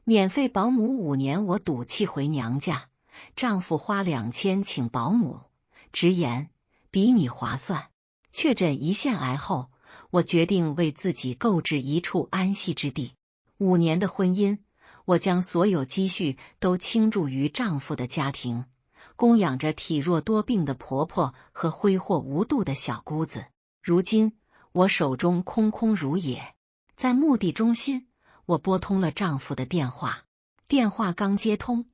免费保姆5年，我赌气回娘家，丈夫花2000请保姆，直言比你划算。确诊胰腺癌后，我决定为自己购置一处安息之地。5年的婚姻，我将所有积蓄都倾注于丈夫的家庭，供养着体弱多病的婆婆和挥霍无度的小姑子。如今我手中空空如也。在墓地中心，我拨通了丈夫的电话，电话刚接通，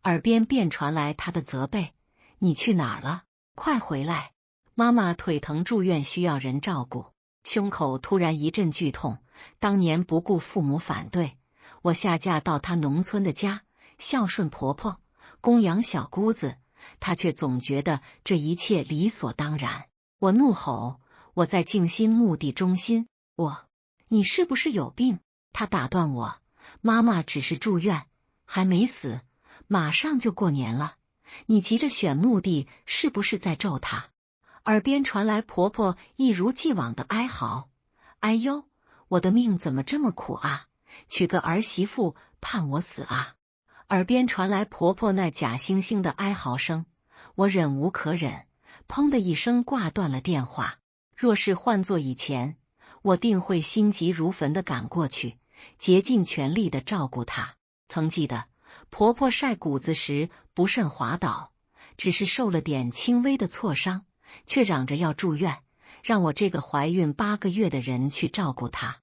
耳边便传来他的责备：“你去哪儿了？快回来！妈妈腿疼住院，需要人照顾。”胸口突然一阵剧痛。当年不顾父母反对，我下嫁到她农村的家，孝顺婆婆，供养小姑子，她却总觉得这一切理所当然。我怒吼：“我在静心墓地中心！你是不是有病？”她打断我：“妈妈只是住院，还没死，马上就过年了，你急着选墓地，是不是在咒她？”耳边传来婆婆一如既往的哀嚎：“哎呦，我的命怎么这么苦啊！娶个儿媳妇盼我死啊！”耳边传来婆婆那假惺惺的哀嚎声，我忍无可忍，砰的一声挂断了电话。若是换作以前，我定会心急如焚的赶过去，竭尽全力的照顾她。曾记得婆婆晒谷子时不慎滑倒，只是受了点轻微的挫伤，却嚷着要住院，让我这个怀孕8个月的人去照顾她。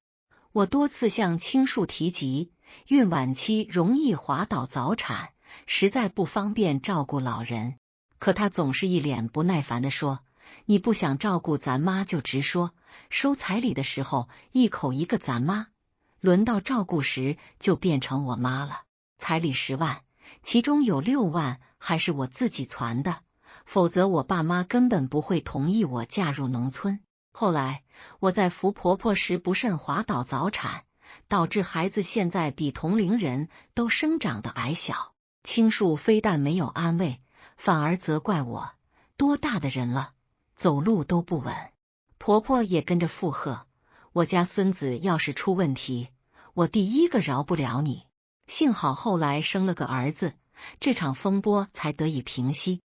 我多次向青树提及，孕晚期容易滑倒早产，实在不方便照顾老人，可她总是一脸不耐烦地说：“你不想照顾咱妈就直说，收彩礼的时候一口一个咱妈，轮到照顾时就变成我妈了。彩礼10万，其中有6万还是我自己攒的，否则我爸妈根本不会同意我嫁入农村。”后来我在扶婆婆时不慎滑倒早产，导致孩子现在比同龄人都生长得矮小。青树非但没有安慰，反而责怪我：“多大的人了，走路都不稳。”婆婆也跟着附和：“我家孙子要是出问题，我第一个饶不了你。”幸好后来生了个儿子，这场风波才得以平息。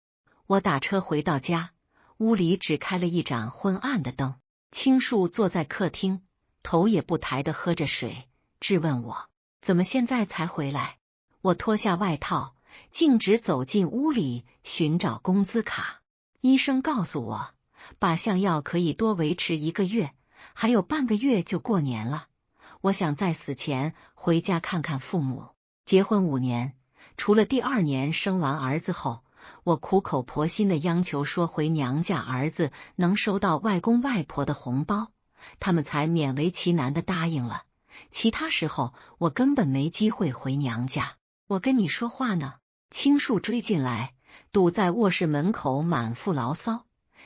我打车回到家，屋里只开了一盏昏暗的灯。青树坐在客厅，头也不抬地喝着水，质问我：“怎么现在才回来？”我脱下外套，径直走进屋里寻找工资卡。医生告诉我，8项药可以多维持1个月，还有半个月就过年了。我想在死前回家看看父母。结婚5年，除了第2年生完儿子后，我苦口婆心的央求说回娘家儿子能收到外公外婆的红包，他们才勉为其难的答应了。其他时候我根本没机会回娘家。我跟你说话呢。青树追进来，堵在卧室门口，满腹牢骚：“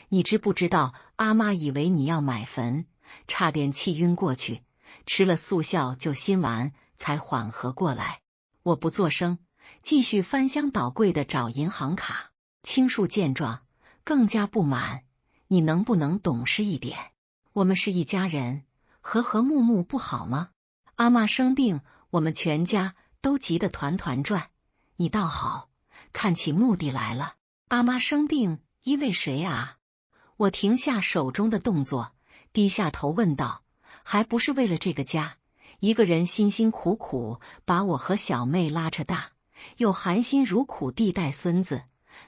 你知不知道阿妈以为你要买坟，差点气晕过去，吃了速效救心丸才缓和过来。”我不作声，继续翻箱倒柜的找银行卡。青树见状更加不满：“你能不能懂事一点？我们是一家人，和和睦睦不好吗？阿妈生病，我们全家都急得团团转，你倒好，看起目的来了。阿妈生病因为谁啊？”我停下手中的动作，低下头问道：“还不是为了这个家？一个人辛辛苦苦把我和小妹拉扯大，又含辛茹苦地带孙子，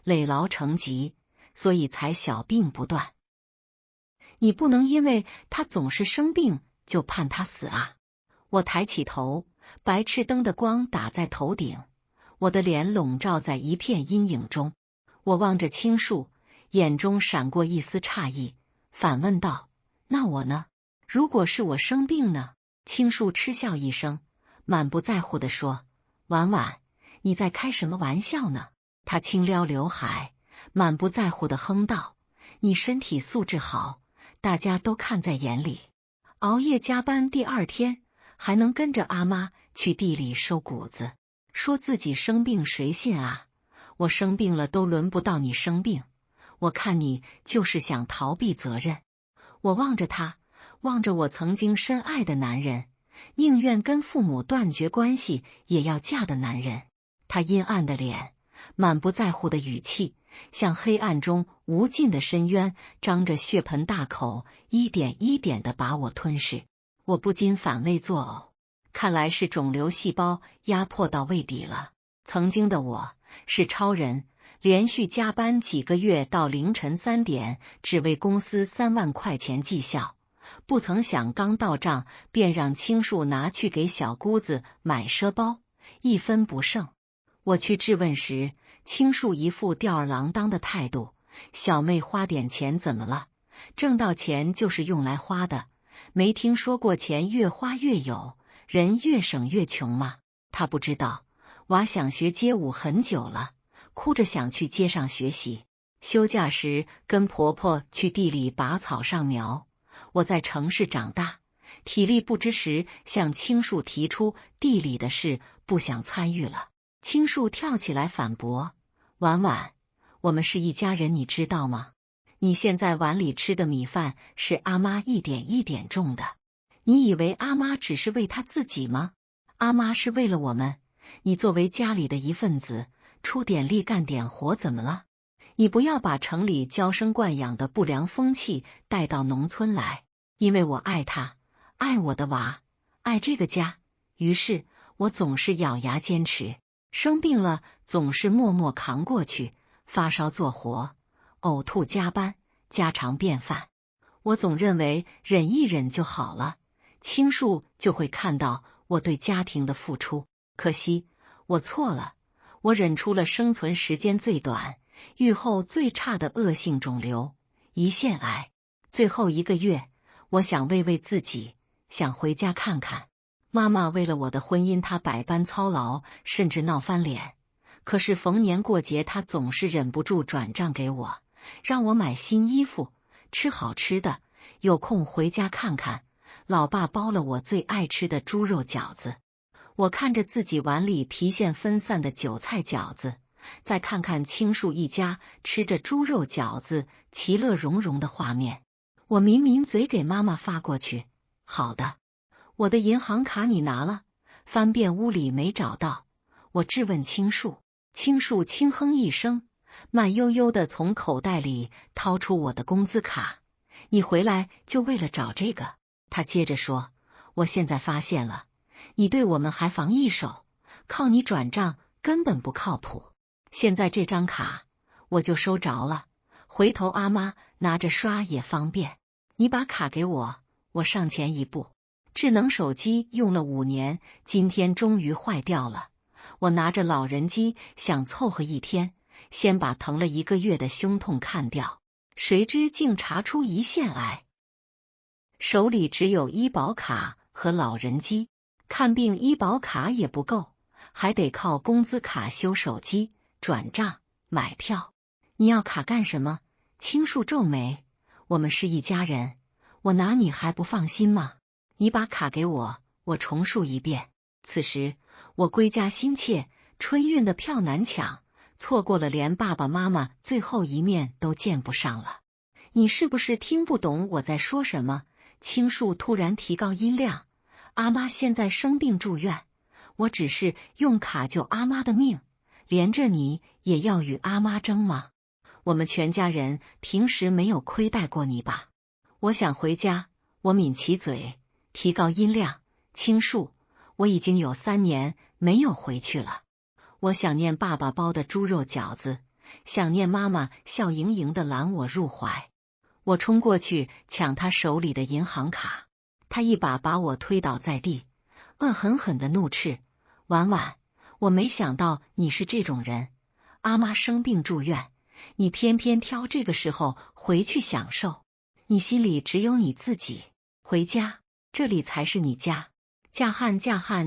累劳成疾，所以才小病不断。你不能因为他总是生病就判他死啊！”我抬起头，白炽灯的光打在头顶，我的脸笼罩在一片阴影中。我望着青树，眼中闪过一丝诧异，反问道：“那我呢？如果是我生病呢？”青树嗤笑一声，满不在乎地说：“婉婉，你在开什么玩笑呢？”他轻撩刘海，满不在乎地哼道：“你身体素质好，大家都看在眼里。熬夜加班，第2天还能跟着阿妈去地里收谷子，说自己生病谁信啊？我生病了都轮不到你生病，我看你就是想逃避责任。”我望着他，望着我曾经深爱的男人，宁愿跟父母断绝关系也要嫁的男人。他阴暗的脸，满不在乎的语气，像黑暗中无尽的深渊，张着血盆大口，一点一点地把我吞噬。我不禁反胃作呕，看来是肿瘤细胞压迫到胃底了。曾经的我是超人，连续加班几个月到凌晨3点，只为公司3万块钱绩效。不曾想刚到账，便让青树拿去给小姑子买奢包，一分不剩。我去质问时，青树一副吊儿郎当的态度：小妹花点钱怎么了？挣到钱就是用来花的，没听说过钱越花越有，人越省越穷吗？他不知道，娃想学街舞很久了，哭着想去街上学习。休假时跟婆婆去地里拔草上苗。我在城市长大，体力不支时向青树提出地里的事，不想参与了。青树跳起来反驳：婉婉，我们是一家人，你知道吗？你现在碗里吃的米饭是阿妈一点一点种的，你以为阿妈只是为她自己吗？阿妈是为了我们，你作为家里的一份子，出点力干点活怎么了？你不要把城里娇生惯养的不良风气带到农村来，因为我爱他，爱我的娃，爱这个家。于是我总是咬牙坚持，生病了总是默默扛过去，发烧做活，呕吐加班，家常便饭。我总认为忍一忍就好了，青树就会看到我对家庭的付出。可惜我错了，我忍出了生存时间最短、预后最差的恶性肿瘤——胰腺癌。最后1个月，我想慰慰自己，想回家看看妈妈。为了我的婚姻，她百般操劳，甚至闹翻脸。可是逢年过节，她总是忍不住转账给我，让我买新衣服，吃好吃的，有空回家看看。老爸包了我最爱吃的猪肉饺子，我看着自己碗里皮馅分散的韭菜饺子，再看看青树一家吃着猪肉饺子其乐融融的画面，我抿抿嘴给妈妈发过去。好的，我的银行卡你拿了？翻遍屋里没找到，我质问青树。青树轻哼一声，慢悠悠地从口袋里掏出我的工资卡。你回来就为了找这个？他接着说，我现在发现了，你对我们还防一手，靠你转账根本不靠谱。现在这张卡我就收着了，回头阿妈拿着刷也方便。你把卡给我，我上前一步。智能手机用了5年，今天终于坏掉了。我拿着老人机想凑合一天，先把疼了1个月的胸痛看掉，谁知竟查出胰腺癌。手里只有医保卡和老人机，看病医保卡也不够，还得靠工资卡修手机、转账、买票。你要卡干什么？青树皱眉，我们是一家人，我拿你还不放心吗？你把卡给我，我重述一遍。此时我归家心切，春运的票难抢，错过了连爸爸妈妈最后一面都见不上了。你是不是听不懂我在说什么？青树突然提高音量，阿妈现在生病住院，我只是用卡救阿妈的命，连着你也要与阿妈争吗？我们全家人平时没有亏待过你吧？我想回家，我抿起嘴，提高音量，青树，我已经有3年没有回去了。我想念爸爸包的猪肉饺子，想念妈妈笑盈盈的揽我入怀。我冲过去抢他手里的银行卡，他一把把我推倒在地，恶狠狠的怒斥：婉婉，我没想到你是这种人，阿妈生病住院，你偏偏挑这个时候回去享受，你心里只有你自己。回家，这里才是你家，嫁汉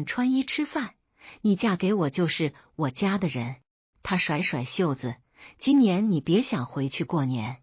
穿衣吃饭，你嫁给我就是我家的人。他甩甩袖子，今年你别想回去过年。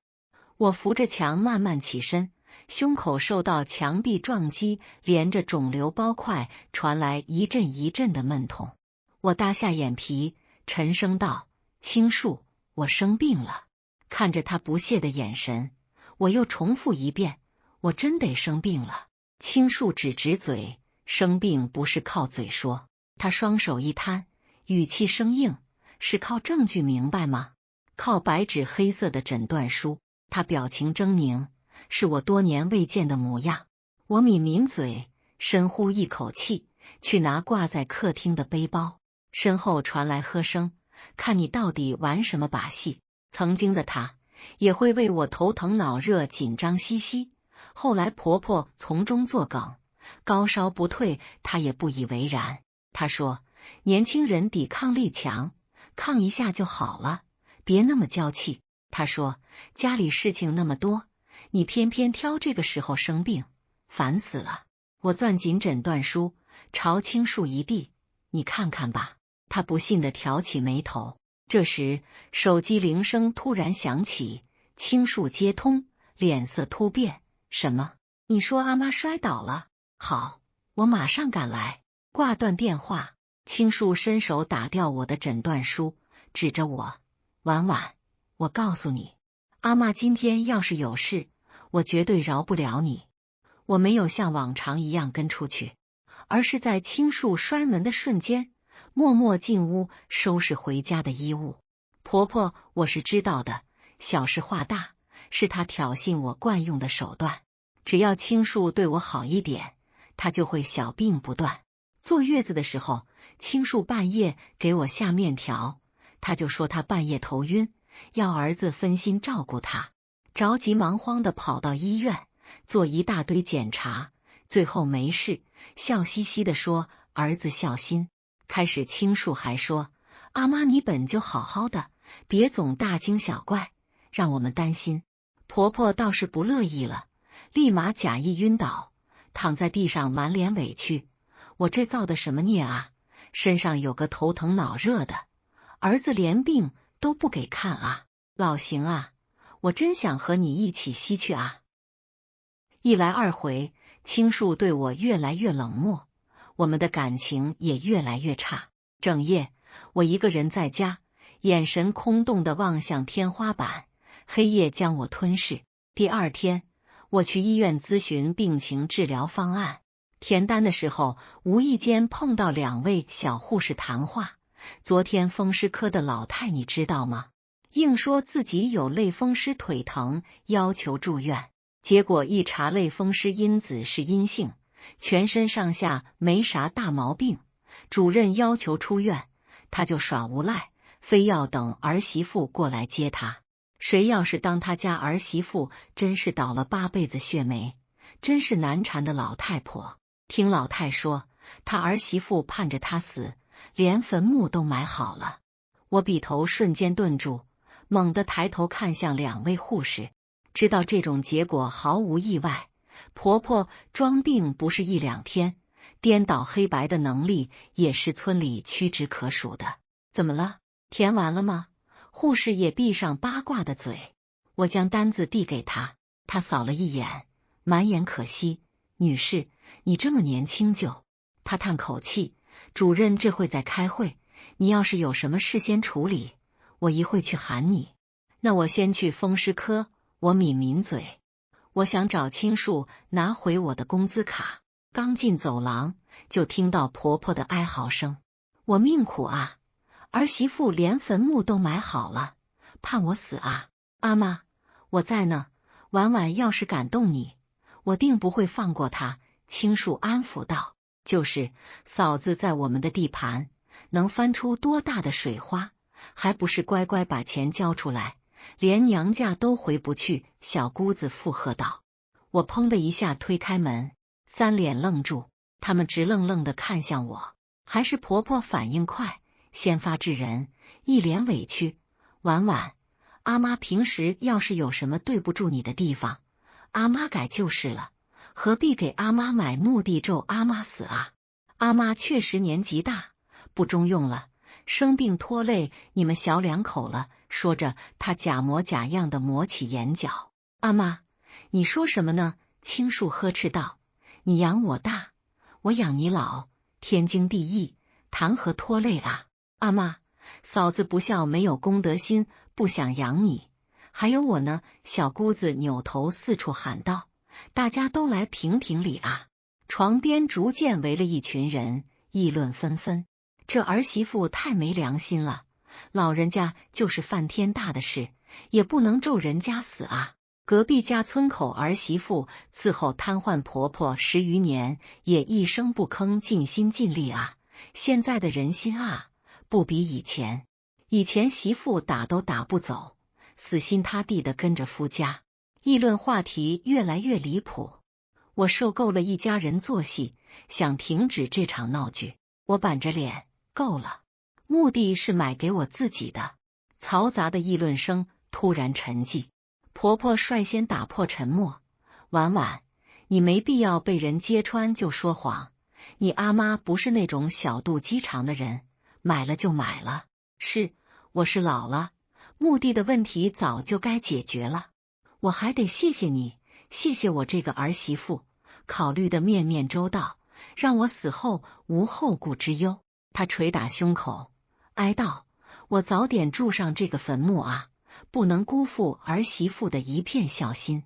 我扶着墙慢慢起身，胸口受到墙壁撞击，连着肿瘤包块传来一阵一阵的闷痛。我耷下眼皮，沉声道：青树，我生病了。看着他不屑的眼神，我又重复一遍：我真得生病了。青树指指嘴，生病不是靠嘴说。他双手一摊，语气生硬，是靠证据，明白吗？靠白纸黑色的诊断书。他表情狰狞，是我多年未见的模样。我抿抿嘴，深呼一口气，去拿挂在客厅的背包。身后传来喝声，看你到底玩什么把戏。曾经的他也会为我头疼脑热紧张兮兮，后来婆婆从中作梗，高烧不退，她也不以为然。她说年轻人抵抗力强，抗一下就好了，别那么娇气。她说家里事情那么多，你偏偏挑这个时候生病，烦死了。我攥紧诊断书，朝青树一递，你看看吧。她不信地挑起眉头。这时手机铃声突然响起，青树接通，脸色突变。什么？你说阿妈摔倒了？好，我马上赶来。挂断电话，青树伸手打掉我的诊断书，指着我，婉婉，我告诉你，阿妈今天要是有事，我绝对饶不了你。我没有像往常一样跟出去，而是在青树摔门的瞬间默默进屋收拾回家的衣物。婆婆我是知道的，小事化大，是她挑衅我惯用的手段。只要青树对我好一点，她就会小病不断。坐月子的时候，青树半夜给我下面条，她就说她半夜头晕，要儿子分心照顾她，着急忙慌地跑到医院做一大堆检查，最后没事，笑嘻嘻地说儿子孝心。开始青树还说阿妈你本就好好的，别总大惊小怪，让我们担心。婆婆倒是不乐意了，立马假意晕倒，躺在地上满脸委屈。我这造的什么孽啊，身上有个头疼脑热的，儿子连病都不给看啊，老邢啊，我真想和你一起吸去啊。一来二回，青树对我越来越冷漠，我们的感情也越来越差。整夜我一个人在家，眼神空洞地望向天花板，黑夜将我吞噬。第二天我去医院咨询病情治疗方案，填单的时候无意间碰到2位小护士谈话。昨天风湿科的老太你知道吗？硬说自己有类风湿腿疼，要求住院，结果一查类风湿因子是阴性，全身上下没啥大毛病，主任要求出院，他就耍无赖，非要等儿媳妇过来接他。谁要是当他家儿媳妇，真是倒了8辈子血霉，真是难缠的老太婆。听老太说，他儿媳妇盼着他死，连坟墓都埋好了。我笔头瞬间顿住，猛地抬头看向2位护士，知道这种结果毫无意外。婆婆装病不是1、2天，颠倒黑白的能力也是村里屈指可数的。怎么了？填完了吗？护士也闭上八卦的嘴。我将单子递给他，他扫了一眼，满眼可惜。女士，你这么年轻就……他叹口气，主任这会在开会，你要是有什么事先处理，我一会去喊你。那我先去风湿科。我抿抿嘴，我想找青树拿回我的工资卡。刚进走廊，就听到婆婆的哀嚎声。我命苦啊，儿媳妇连坟墓都埋好了，盼我死啊！阿妈，我在呢，婉婉要是敢动你，我定不会放过她。青树安抚道，就是嫂子在我们的地盘，能翻出多大的水花，还不是乖乖把钱交出来，连娘家都回不去。小姑子附和道。我砰的一下推开门，三脸愣住，他们直愣愣地看向我。还是婆婆反应快，先发制人，一脸委屈。婉婉，阿妈平时要是有什么对不住你的地方，阿妈改就是了，何必给阿妈买墓地咒阿妈死啊？阿妈确实年纪大，不中用了，生病拖累你们小2口了。说着，他假模假样的抹起眼角。阿妈，你说什么呢？青树呵斥道。你养我大，我养你老，天经地义，谈何拖累啊？阿妈，嫂子不孝，没有公德心，不想养你。还有我呢？小姑子扭头四处喊道。大家都来评评理啊！床边逐渐围了一群人，议论纷纷。这儿媳妇太没良心了，老人家就是犯天大的事，也不能咒人家死啊！隔壁家村口儿媳妇伺候瘫痪婆婆10余年，也一声不吭，尽心尽力啊！现在的人心啊，不比以前。以前媳妇打都打不走，死心塌地的跟着夫家。议论话题越来越离谱，我受够了一家人做戏，想停止这场闹剧。我板着脸，够了，目的是买给我自己的。嘈杂的议论声突然沉寂，婆婆率先打破沉默：“婉婉，你没必要被人揭穿就说谎。你阿妈不是那种小肚鸡肠的人，买了就买了。我是老了，墓地的问题早就该解决了。我还得谢谢你，谢谢我这个儿媳妇，考虑的面面周到，让我死后无后顾之忧。”她捶打胸口，哀悼：“我早点住上这个坟墓啊，不能辜负儿媳妇的一片孝心。”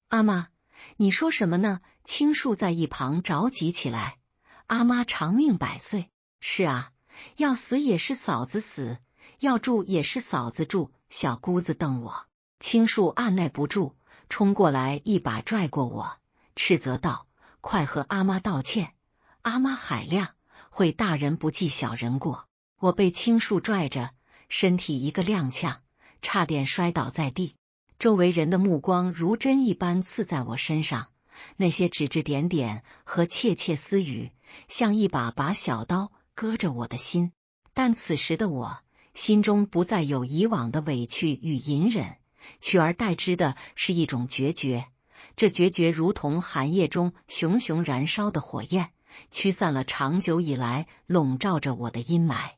阿妈，你说什么呢？青树在一旁着急起来：“阿妈长命百岁。是啊，要死也是嫂子死，要住也是嫂子住。”小姑子瞪我，青树按耐不住，冲过来一把拽过我，斥责道：“快和阿妈道歉！阿妈海量，会大人不计小人过。”我被青树拽着，身体一个踉跄，差点摔倒在地。周围人的目光如针一般刺在我身上，那些指指点点和窃窃私语，像一把把小刀割着我的心。但此时的我心中不再有以往的委屈与隐忍，取而代之的是一种决绝。这决绝如同寒夜中熊熊燃烧的火焰，驱散了长久以来笼罩着我的阴霾。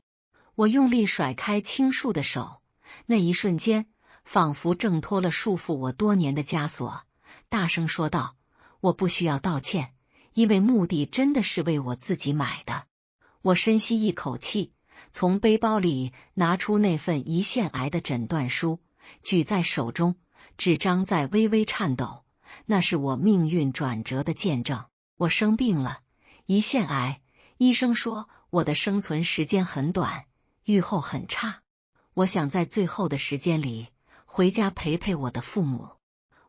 我用力甩开青树的手，那一瞬间仿佛挣脱了束缚我多年的枷锁，大声说道：“我不需要道歉，因为墓地真的是为我自己买的。”我深吸一口气，从背包里拿出那份胰腺癌的诊断书，举在手中，纸张在微微颤抖。那是我命运转折的见证。我生病了，胰腺癌，医生说我的生存时间很短，预后很差。我想在最后的时间里回家陪陪我的父母。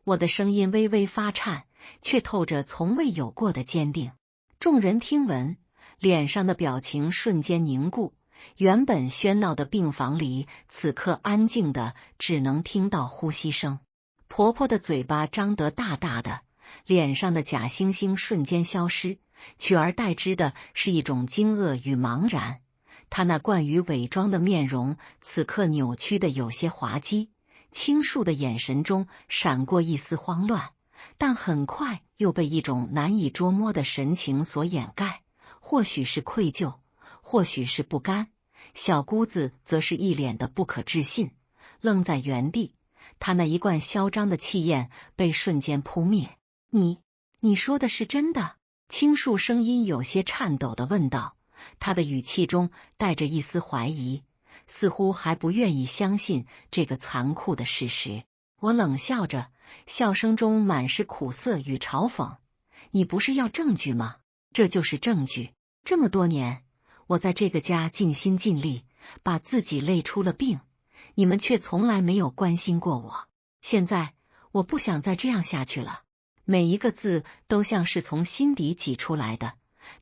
我的声音微微发颤，却透着从未有过的坚定。众人听闻，脸上的表情瞬间凝固，原本喧闹的病房里，此刻安静的只能听到呼吸声。婆婆的嘴巴张得大大的，脸上的假惺惺瞬间消失，取而代之的是一种惊愕与茫然。她那惯于伪装的面容，此刻扭曲的有些滑稽。青树的眼神中闪过一丝慌乱，但很快又被一种难以捉摸的神情所掩盖，或许是愧疚，或许是不甘。小姑子则是一脸的不可置信，愣在原地。她那一贯嚣张的气焰被瞬间扑灭。你说的是真的？青树声音有些颤抖地问道，他的语气中带着一丝怀疑，似乎还不愿意相信这个残酷的事实。我冷笑着，笑声中满是苦涩与嘲讽：“你不是要证据吗？这就是证据。这么多年，我在这个家尽心尽力，把自己累出了病，你们却从来没有关心过我。现在，我不想再这样下去了。”每一个字都像是从心底挤出来的，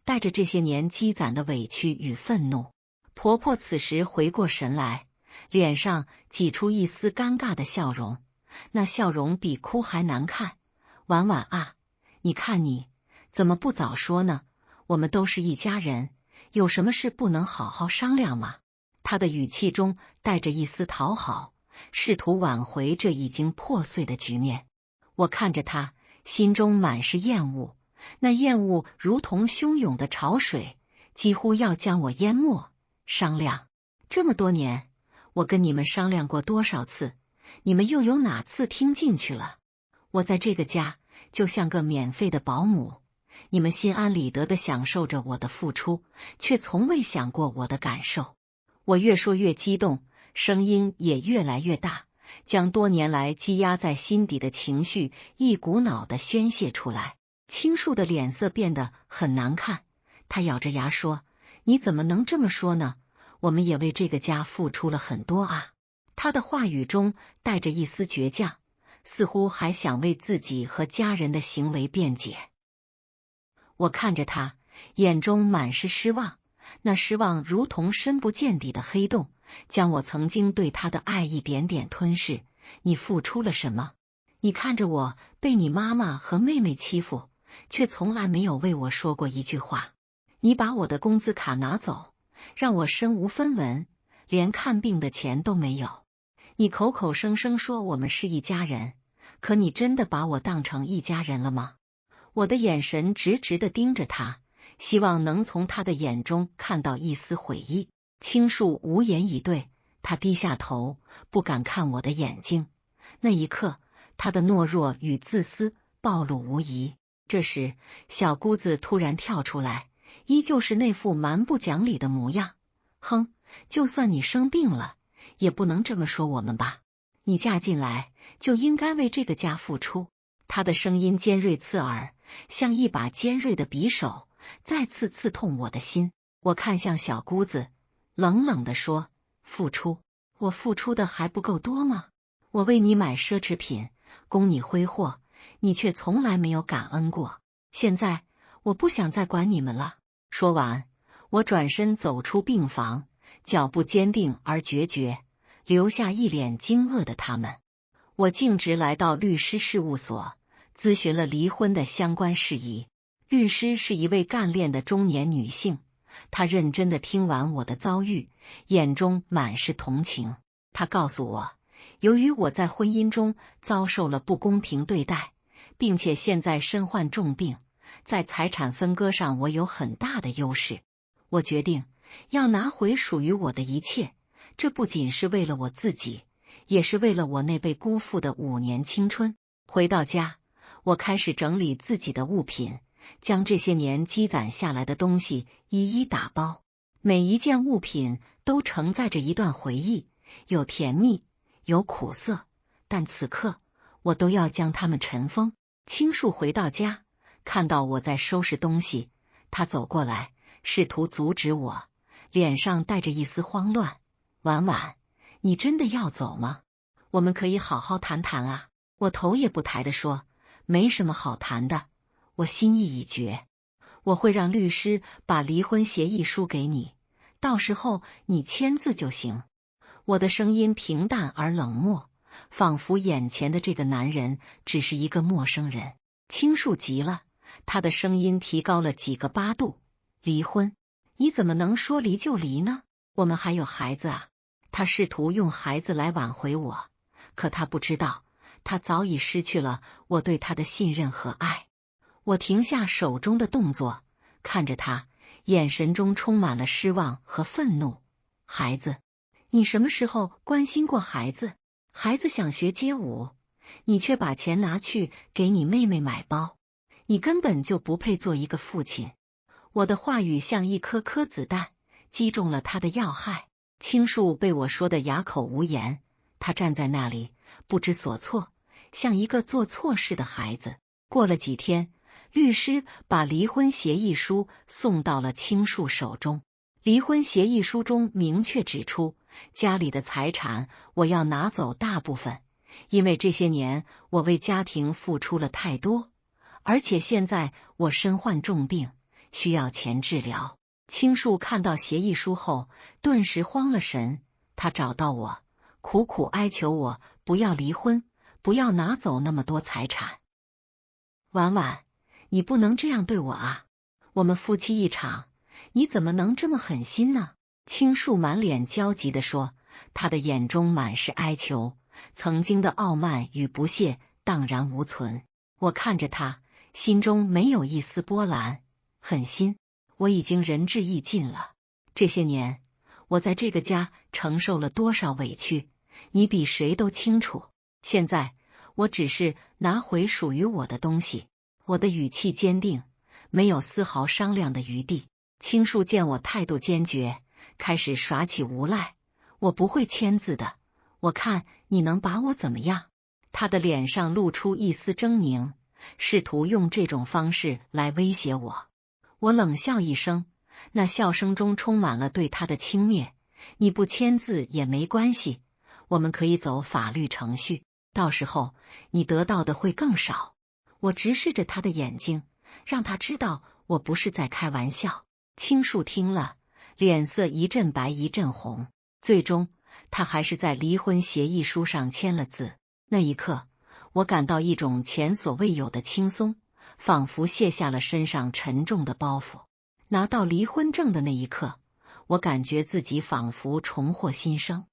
带着这些年积攒的委屈与愤怒。婆婆此时回过神来，脸上挤出一丝尴尬的笑容，那笑容比哭还难看。“婉婉啊，你看你怎么不早说呢？我们都是一家人，有什么事不能好好商量吗？”她的语气中带着一丝讨好，试图挽回这已经破碎的局面。我看着她，心中满是厌恶，那厌恶如同汹涌的潮水，几乎要将我淹没。商量？这么多年，我跟你们商量过多少次，你们又有哪次听进去了？我在这个家就像个免费的保姆，你们心安理得地享受着我的付出，却从未想过我的感受。我越说越激动，声音也越来越大，将多年来积压在心底的情绪一股脑地宣泄出来。青树的脸色变得很难看，他咬着牙说：“你怎么能这么说呢？我们也为这个家付出了很多啊。”他的话语中带着一丝倔强，似乎还想为自己和家人的行为辩解。我看着他，眼中满是失望，那失望如同深不见底的黑洞，将我曾经对他的爱一点点吞噬。你付出了什么？你看着我被你妈妈和妹妹欺负，却从来没有为我说过一句话。你把我的工资卡拿走，让我身无分文，连看病的钱都没有。你口口声声说我们是一家人，可你真的把我当成一家人了吗？我的眼神直直地盯着他，希望能从他的眼中看到一丝悔意。青树无言以对，他低下头，不敢看我的眼睛。那一刻，他的懦弱与自私暴露无遗。这时，小姑子突然跳出来，依旧是那副蛮不讲理的模样。哼，就算你生病了，也不能这么说我们吧？你嫁进来就应该为这个家付出。他的声音尖锐刺耳，像一把尖锐的匕首，再次刺痛我的心。我看向小姑子，冷冷地说：“付出？我付出的还不够多吗？我为你买奢侈品，供你挥霍，你却从来没有感恩过。现在我不想再管你们了。”说完，我转身走出病房，脚步坚定而决绝，留下一脸惊愕的他们。我径直来到律师事务所，咨询了离婚的相关事宜。律师是一位干练的中年女性，她认真地听完我的遭遇，眼中满是同情。她告诉我，由于我在婚姻中遭受了不公平对待，并且现在身患重病，在财产分割上我有很大的优势。我决定要拿回属于我的一切，这不仅是为了我自己，也是为了我那被辜负的5年青春。回到家，我开始整理自己的物品，将这些年积攒下来的东西一一打包。每一件物品都承载着一段回忆，有甜蜜，有苦涩，但此刻我都要将它们尘封。青树回到家，看到我在收拾东西，他走过来，试图阻止我，脸上带着一丝慌乱。婉婉，你真的要走吗？我们可以好好谈谈啊。我头也不抬地说，没什么好谈的，我心意已决。我会让律师把离婚协议书给你，到时候你签字就行。我的声音平淡而冷漠，仿佛眼前的这个男人只是一个陌生人。青树急了，他的声音提高了几个8度。离婚？你怎么能说离就离呢？我们还有孩子啊！他试图用孩子来挽回我，可他不知道，他早已失去了我对他的信任和爱。我停下手中的动作，看着他，眼神中充满了失望和愤怒。孩子？你什么时候关心过孩子？孩子想学街舞，你却把钱拿去给你妹妹买包，你根本就不配做一个父亲。我的话语像一颗颗子弹，击中了他的要害。青树被我说得哑口无言，他站在那里不知所措，像一个做错事的孩子。过了几天，律师把离婚协议书送到了青树手中。离婚协议书中明确指出，家里的财产我要拿走大部分，因为这些年我为家庭付出了太多，而且现在我身患重病，需要钱治疗。青树看到协议书后，顿时慌了神，他找到我，苦苦哀求我不要离婚，不要拿走那么多财产。婉婉，你不能这样对我啊！我们夫妻一场，你怎么能这么狠心呢？青树满脸焦急地说，他的眼中满是哀求，曾经的傲慢与不屑荡然无存。我看着他，心中没有一丝波澜。狠心？我已经仁至义尽了。这些年，我在这个家承受了多少委屈，你比谁都清楚。现在，我只是拿回属于我的东西。我的语气坚定，没有丝毫商量的余地。青树见我态度坚决，开始耍起无赖。我不会签字的，我看你能把我怎么样？他的脸上露出一丝狰狞，试图用这种方式来威胁我。我冷笑一声，那笑声中充满了对他的轻蔑。你不签字也没关系，我们可以走法律程序，到时候你得到的会更少。我直视着他的眼睛，让他知道我不是在开玩笑。青树听了，脸色一阵白一阵红，最终他还是在离婚协议书上签了字。那一刻，我感到一种前所未有的轻松，仿佛卸下了身上沉重的包袱。拿到离婚证的那一刻，我感觉自己仿佛重获新生。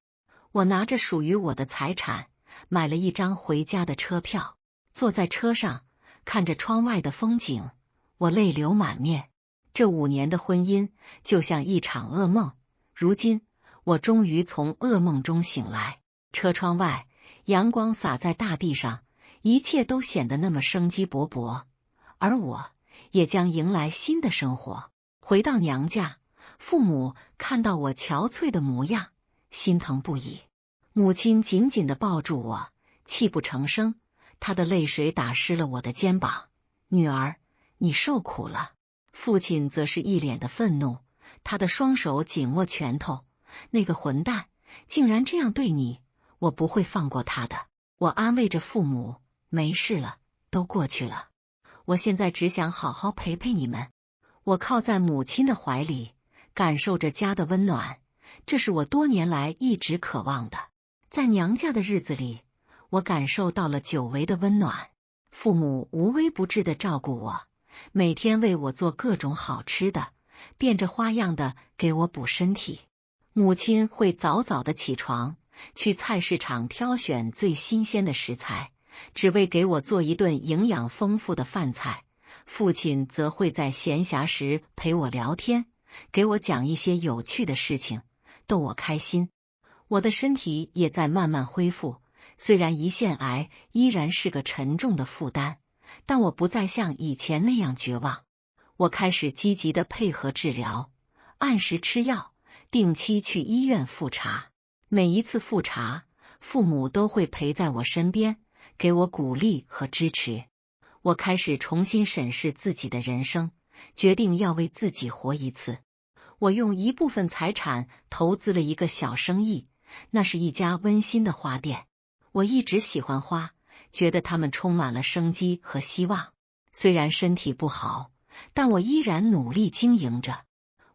我拿着属于我的财产，买了一张回家的车票，坐在车上，看着窗外的风景，我泪流满面。这5年的婚姻就像一场噩梦，如今我终于从噩梦中醒来。车窗外，阳光洒在大地上，一切都显得那么生机勃勃，而我也将迎来新的生活。回到娘家，父母看到我憔悴的模样，心疼不已。母亲紧紧地抱住我，泣不成声，她的泪水打湿了我的肩膀。女儿，你受苦了。父亲则是一脸的愤怒，他的双手紧握拳头。那个混蛋竟然这样对你，我不会放过他的。我安慰着父母，没事了，都过去了。我现在只想好好陪陪你们。我靠在母亲的怀里，感受着家的温暖，这是我多年来一直渴望的。在娘家的日子里，我感受到了久违的温暖。父母无微不至的照顾我，每天为我做各种好吃的，变着花样的给我补身体。母亲会早早的起床，去菜市场挑选最新鲜的食材，只为给我做一顿营养丰富的饭菜。父亲则会在闲暇时陪我聊天，给我讲一些有趣的事情，逗我开心。我的身体也在慢慢恢复，虽然胰腺癌依然是个沉重的负担，但我不再像以前那样绝望。我开始积极的配合治疗，按时吃药，定期去医院复查。每一次复查，父母都会陪在我身边，给我鼓励和支持。我开始重新审视自己的人生，决定要为自己活一次。我用一部分财产投资了一个小生意，那是一家温馨的花店。我一直喜欢花，觉得它们充满了生机和希望。虽然身体不好，但我依然努力经营着。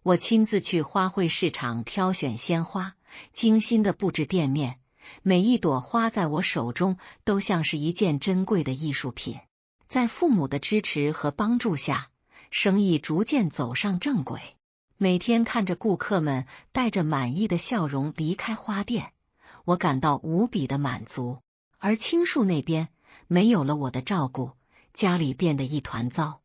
我亲自去花卉市场挑选鲜花，精心的布置店面，每一朵花在我手中都像是一件珍贵的艺术品。在父母的支持和帮助下，生意逐渐走上正轨。每天看着顾客们带着满意的笑容离开花店，我感到无比的满足。而青树那边没有了我的照顾，家里变得一团糟。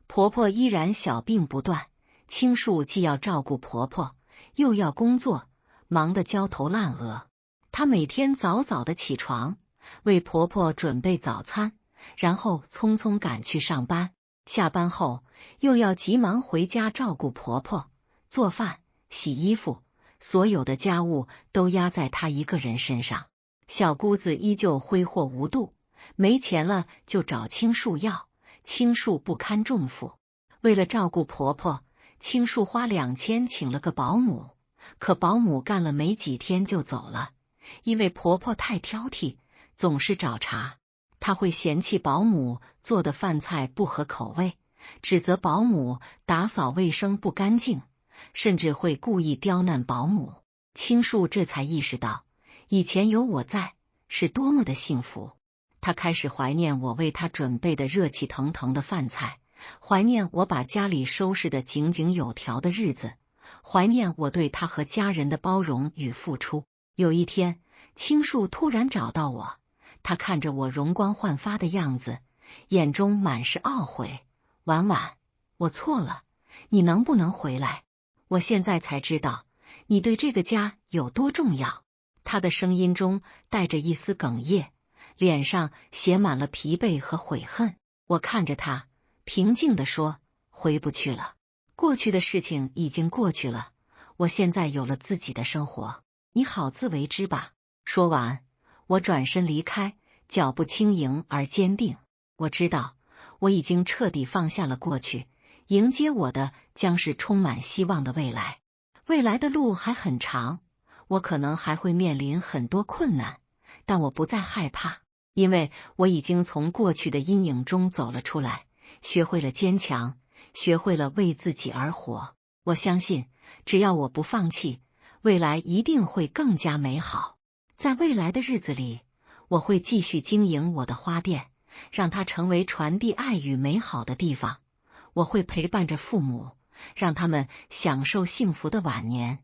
婆婆依然小病不断，青树既要照顾婆婆，又要工作，忙得焦头烂额。她每天早早的起床，为婆婆准备早餐，然后匆匆赶去上班。下班后又要急忙回家照顾婆婆，做饭、洗衣服，所有的家务都压在她一个人身上。小姑子依旧挥霍无度，没钱了就找青树要，青树不堪重负。为了照顾婆婆，青树花2000请了个保姆，可保姆干了没几天就走了，因为婆婆太挑剔，总是找茬。她会嫌弃保姆做的饭菜不合口味，指责保姆打扫卫生不干净，甚至会故意刁难保姆。青树这才意识到，以前有我在是多么的幸福。她开始怀念我为她准备的热气腾腾的饭菜，怀念我把家里收拾得井井有条的日子，怀念我对她和家人的包容与付出。有一天，青树突然找到我，他看着我容光焕发的样子，眼中满是懊悔。婉婉，我错了，你能不能回来？我现在才知道，你对这个家有多重要。他的声音中带着一丝哽咽，脸上写满了疲惫和悔恨。我看着他，平静地说，回不去了。过去的事情已经过去了，我现在有了自己的生活，你好自为之吧。说完，我转身离开，脚步轻盈而坚定。我知道，我已经彻底放下了过去，迎接我的将是充满希望的未来。未来的路还很长，我可能还会面临很多困难，但我不再害怕，因为我已经从过去的阴影中走了出来，学会了坚强，学会了为自己而活。我相信，只要我不放弃，未来一定会更加美好。在未来的日子里，我会继续经营我的花店，让它成为传递爱与美好的地方。我会陪伴着父母，让他们享受幸福的晚年。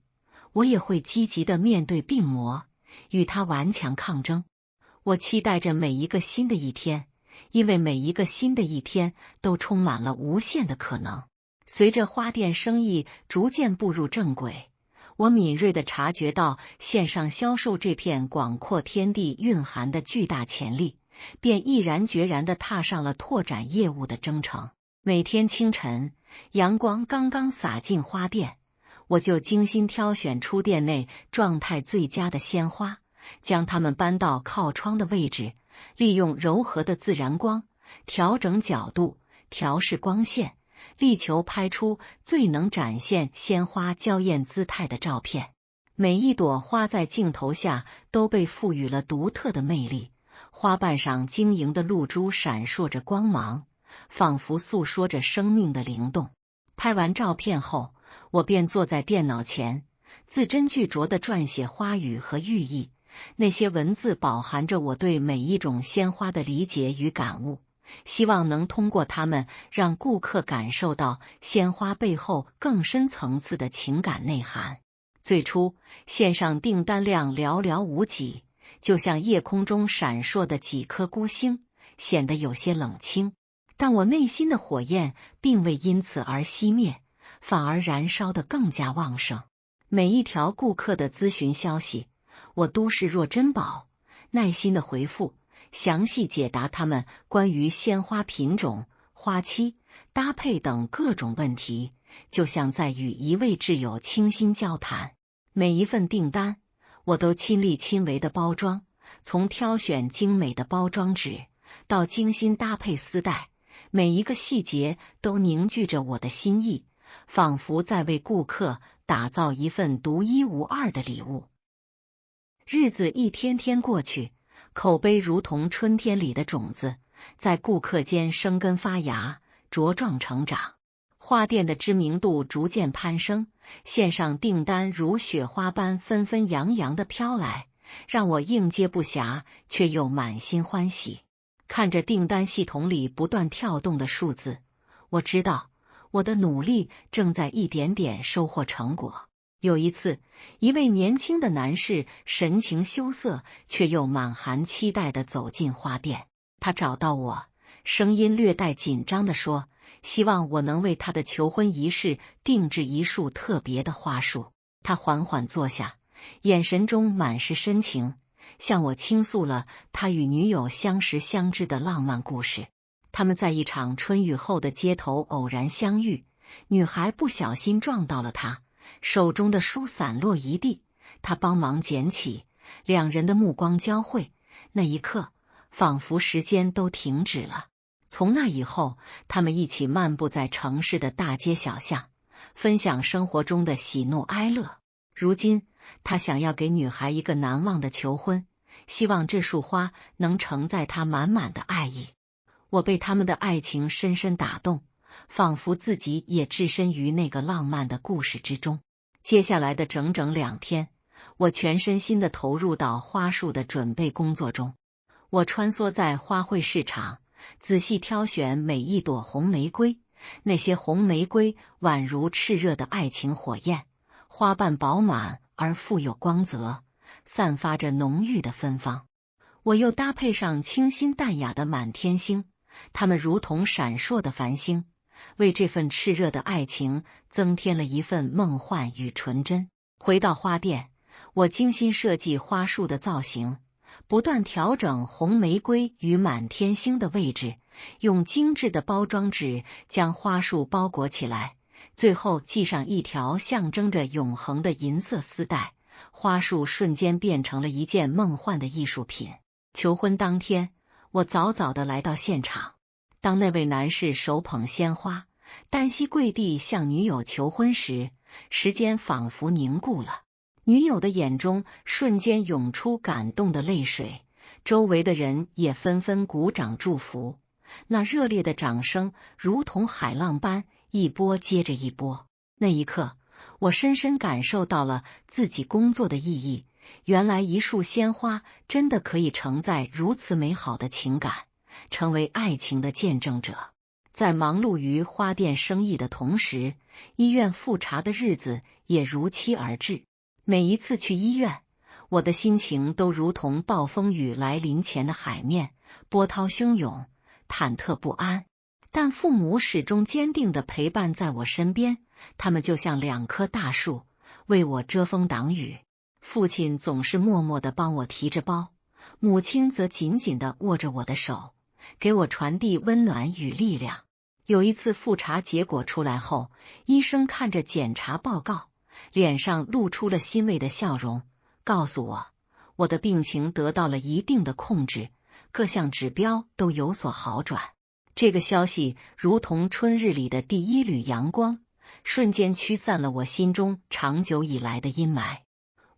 我也会积极的面对病魔，与它顽强抗争。我期待着每一个新的一天，因为每一个新的一天都充满了无限的可能。随着花店生意逐渐步入正轨，我敏锐地察觉到线上销售这片广阔天地蕴含的巨大潜力，便毅然决然地踏上了拓展业务的征程。每天清晨，阳光刚刚洒进花店，我就精心挑选出店内状态最佳的鲜花，将它们搬到靠窗的位置，利用柔和的自然光，调整角度，调试光线，力求拍出最能展现鲜花娇艳姿态的照片。每一朵花在镜头下都被赋予了独特的魅力，花瓣上晶莹的露珠闪烁着光芒，仿佛诉说着生命的灵动。拍完照片后，我便坐在电脑前，字斟句酌地撰写花语和寓意。那些文字饱含着我对每一种鲜花的理解与感悟，希望能通过它们让顾客感受到鲜花背后更深层次的情感内涵。最初，线上订单量寥寥无几，就像夜空中闪烁的几颗孤星，显得有些冷清。但我内心的火焰并未因此而熄灭，反而燃烧得更加旺盛。每一条顾客的咨询消息，我都视若珍宝，耐心的回复，详细解答他们关于鲜花品种、花期、搭配等各种问题，就像在与一位挚友倾心交谈。每一份订单，我都亲力亲为的包装，从挑选精美的包装纸到精心搭配丝带，每一个细节都凝聚着我的心意，仿佛在为顾客打造一份独一无二的礼物。日子一天天过去，口碑如同春天里的种子，在顾客间生根发芽，茁壮成长。花店的知名度逐渐攀升，线上订单如雪花般纷纷扬扬地飘来，让我应接不暇，却又满心欢喜。看着订单系统里不断跳动的数字，我知道我的努力正在一点点收获成果。有一次，一位年轻的男士神情羞涩，却又满含期待地走进花店。他找到我，声音略带紧张地说，希望我能为他的求婚仪式定制一束特别的花束。他缓缓坐下，眼神中满是深情，向我倾诉了他与女友相识相知的浪漫故事。他们在一场春雨后的街头偶然相遇，女孩不小心撞到了他，手中的书散落一地，他帮忙捡起，两人的目光交汇，那一刻仿佛时间都停止了。从那以后，他们一起漫步在城市的大街小巷，分享生活中的喜怒哀乐。如今，他想要给女孩一个难忘的求婚，希望这束花能承载他满满的爱意。我被他们的爱情深深打动，仿佛自己也置身于那个浪漫的故事之中。接下来的整整2天，我全身心地投入到花束的准备工作中。我穿梭在花卉市场，仔细挑选每一朵红玫瑰，那些红玫瑰宛如炽热的爱情火焰，花瓣饱满而富有光泽，散发着浓郁的芬芳。我又搭配上清新淡雅的满天星，它们如同闪烁的繁星，为这份炽热的爱情增添了一份梦幻与纯真。回到花店，我精心设计花束的造型，不断调整红玫瑰与满天星的位置，用精致的包装纸将花束包裹起来，最后系上一条象征着永恒的银色丝带，花束瞬间变成了一件梦幻的艺术品。求婚当天，我早早地来到现场，当那位男士手捧鲜花，单膝跪地向女友求婚时，时间仿佛凝固了。女友的眼中瞬间涌出感动的泪水，周围的人也纷纷鼓掌祝福。那热烈的掌声如同海浪般一波接着一波。那一刻，我深深感受到了自己工作的意义。原来一束鲜花真的可以承载如此美好的情感，成为爱情的见证者。在忙碌于花店生意的同时，医院复查的日子也如期而至。每一次去医院，我的心情都如同暴风雨来临前的海面，波涛汹涌，忐忑不安。但父母始终坚定地陪伴在我身边，他们就像两棵大树，为我遮风挡雨。父亲总是默默地帮我提着包，母亲则紧紧地握着我的手，给我传递温暖与力量。有一次复查结果出来后，医生看着检查报告，脸上露出了欣慰的笑容，告诉我的病情得到了一定的控制，各项指标都有所好转。这个消息如同春日里的第一缕阳光，瞬间驱散了我心中长久以来的阴霾。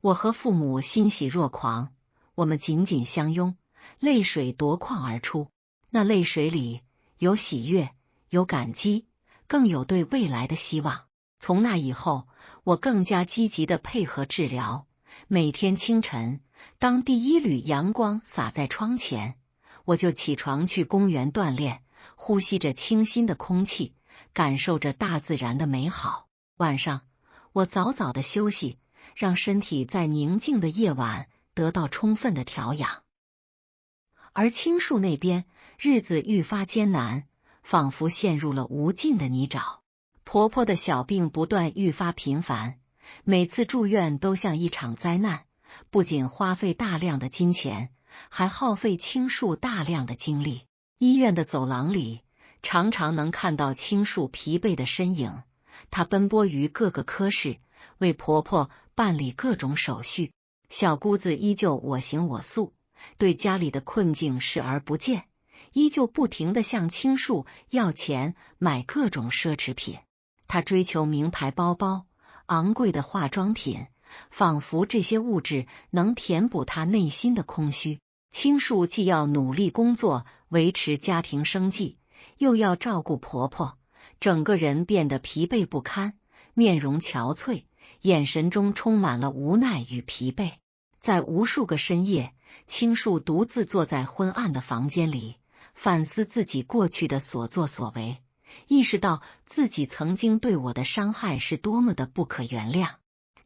我和父母欣喜若狂，我们紧紧相拥，泪水夺眶而出。那泪水里有喜悦，有感激，更有对未来的希望。从那以后，我更加积极地配合治疗。每天清晨，当第一缕阳光洒在窗前，我就起床去公园锻炼，呼吸着清新的空气，感受着大自然的美好。晚上，我早早的休息，让身体在宁静的夜晚得到充分的调养。而青树那边，日子愈发艰难，仿佛陷入了无尽的泥沼。婆婆的小病不断愈发频繁，每次住院都像一场灾难，不仅花费大量的金钱，还耗费青树大量的精力。医院的走廊里，常常能看到青树疲惫的身影，她奔波于各个科室，为婆婆办理各种手续。小姑子依旧我行我素，对家里的困境视而不见，依旧不停地向青树要钱买各种奢侈品。她追求名牌包包、昂贵的化妆品，仿佛这些物质能填补她内心的空虚。青树既要努力工作维持家庭生计，又要照顾婆婆，整个人变得疲惫不堪，面容憔悴，眼神中充满了无奈与疲惫。在无数个深夜，青树独自坐在昏暗的房间里，反思自己过去的所作所为，意识到自己曾经对我的伤害是多么的不可原谅。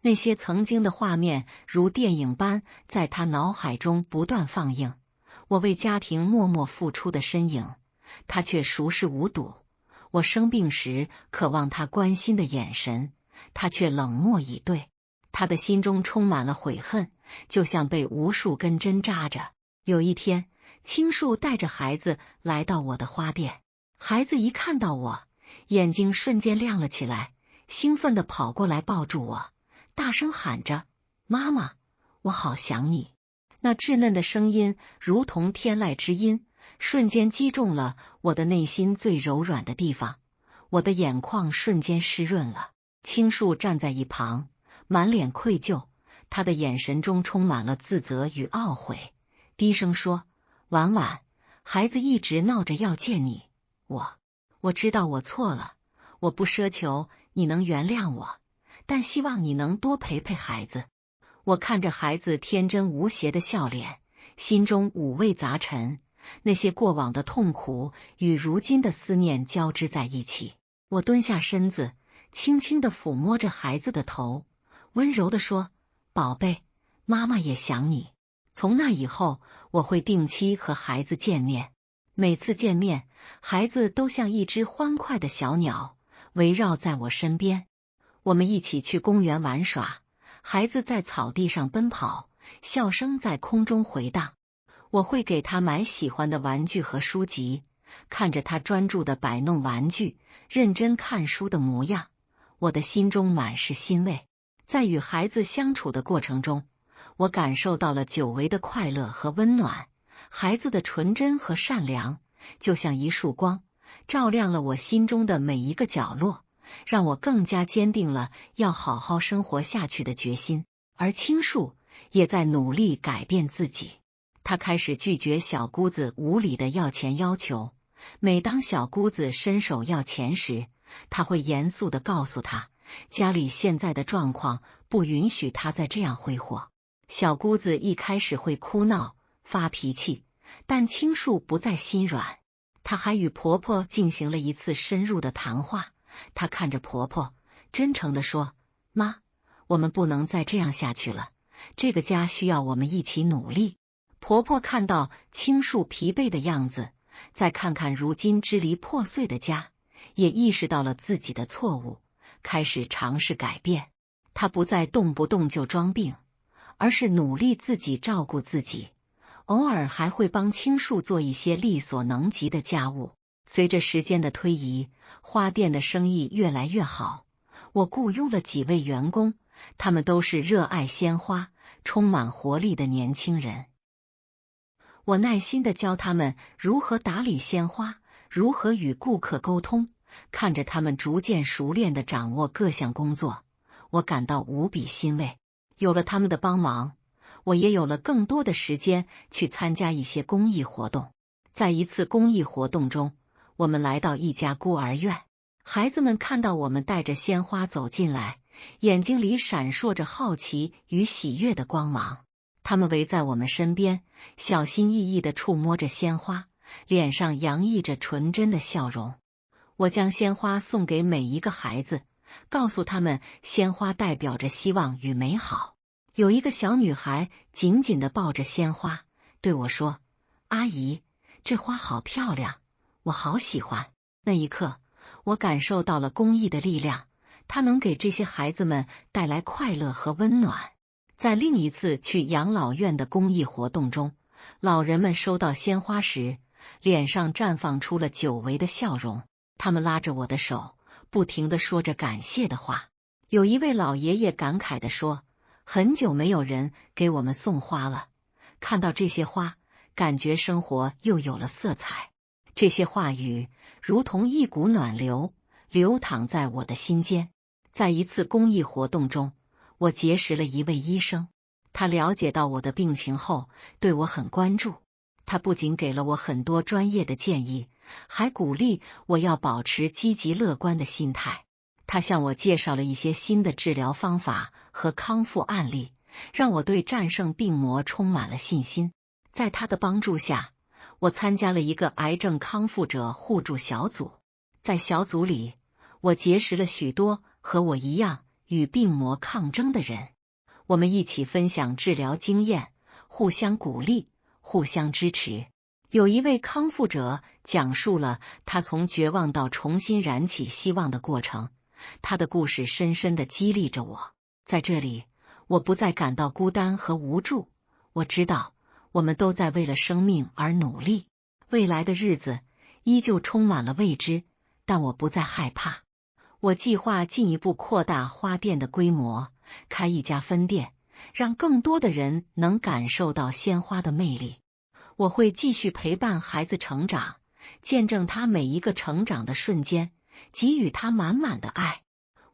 那些曾经的画面如电影般在他脑海中不断放映，我为家庭默默付出的身影，他却熟视无睹。我生病时渴望他关心的眼神，他却冷漠以对。他的心中充满了悔恨，就像被无数根针扎着。有一天，青树带着孩子来到我的花店，孩子一看到我，眼睛瞬间亮了起来，兴奋地跑过来抱住我，大声喊着：“妈妈，我好想你。”那稚嫩的声音如同天籁之音，瞬间击中了我的内心最柔软的地方，我的眼眶瞬间湿润了。青树站在一旁，满脸愧疚，他的眼神中充满了自责与懊悔，低声说：“婉婉，孩子一直闹着要见你，我知道我错了，我不奢求你能原谅我，但希望你能多陪陪孩子。”我看着孩子天真无邪的笑脸，心中五味杂陈，那些过往的痛苦与如今的思念交织在一起。我蹲下身子，轻轻地抚摸着孩子的头，温柔地说：“宝贝，妈妈也想你。”从那以后，我会定期和孩子见面，每次见面，孩子都像一只欢快的小鸟，围绕在我身边。我们一起去公园玩耍，孩子在草地上奔跑，笑声在空中回荡。我会给他买喜欢的玩具和书籍，看着他专注地摆弄玩具，认真看书的模样，我的心中满是欣慰。在与孩子相处的过程中，我感受到了久违的快乐和温暖。孩子的纯真和善良，就像一束光，照亮了我心中的每一个角落，让我更加坚定了要好好生活下去的决心。而青树也在努力改变自己，他开始拒绝小姑子无理的要钱要求。每当小姑子伸手要钱时，他会严肃地告诉她，家里现在的状况不允许他再这样挥霍。小姑子一开始会哭闹发脾气，但青树不再心软。她还与婆婆进行了一次深入的谈话。她看着婆婆，真诚地说：“妈，我们不能再这样下去了，这个家需要我们一起努力。”婆婆看到青树疲惫的样子，再看看如今支离破碎的家，也意识到了自己的错误，开始尝试改变。她不再动不动就装病，而是努力自己照顾自己，偶尔还会帮青树做一些力所能及的家务。随着时间的推移，花店的生意越来越好，我雇佣了几位员工，他们都是热爱鲜花、充满活力的年轻人。我耐心地教他们如何打理鲜花，如何与顾客沟通，看着他们逐渐熟练地掌握各项工作，我感到无比欣慰。有了他们的帮忙，我也有了更多的时间去参加一些公益活动。在一次公益活动中，我们来到一家孤儿院，孩子们看到我们带着鲜花走进来，眼睛里闪烁着好奇与喜悦的光芒。他们围在我们身边，小心翼翼地触摸着鲜花，脸上洋溢着纯真的笑容。我将鲜花送给每一个孩子，告诉他们鲜花代表着希望与美好。有一个小女孩紧紧地抱着鲜花，对我说：“阿姨，这花好漂亮，我好喜欢。”那一刻，我感受到了公益的力量，它能给这些孩子们带来快乐和温暖。在另一次去养老院的公益活动中，老人们收到鲜花时，脸上绽放出了久违的笑容。他们拉着我的手，不停地说着感谢的话。有一位老爷爷感慨地说：“很久没有人给我们送花了，看到这些花，感觉生活又有了色彩。”这些话语如同一股暖流，流淌在我的心间。在一次公益活动中，我结识了一位医生，他了解到我的病情后，对我很关注。他不仅给了我很多专业的建议，还鼓励我要保持积极乐观的心态。他向我介绍了一些新的治疗方法和康复案例，让我对战胜病魔充满了信心。在他的帮助下，我参加了一个癌症康复者互助小组。在小组里，我结识了许多和我一样与病魔抗争的人，我们一起分享治疗经验，互相鼓励，互相支持。有一位康复者讲述了他从绝望到重新燃起希望的过程，他的故事深深地激励着我。在这里，我不再感到孤单和无助，我知道我们都在为了生命而努力。未来的日子依旧充满了未知，但我不再害怕。我计划进一步扩大花店的规模，开一家分店，让更多的人能感受到鲜花的魅力。我会继续陪伴孩子成长，见证他每一个成长的瞬间，给予他满满的爱。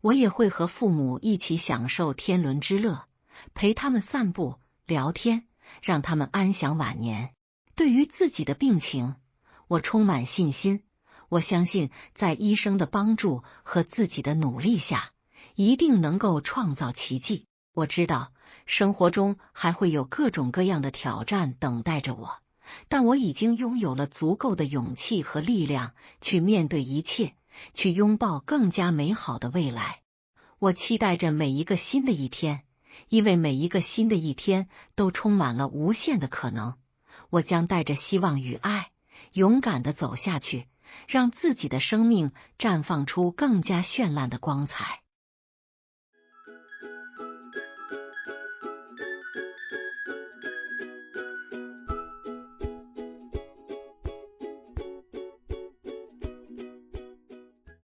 我也会和父母一起享受天伦之乐，陪他们散步、聊天，让他们安享晚年。对于自己的病情，我充满信心。我相信在医生的帮助和自己的努力下，一定能够创造奇迹。我知道生活中还会有各种各样的挑战等待着我，但我已经拥有了足够的勇气和力量去面对一切，去拥抱更加美好的未来。我期待着每一个新的一天，因为每一个新的一天都充满了无限的可能。我将带着希望与爱，勇敢地走下去，让自己的生命绽放出更加绚烂的光彩。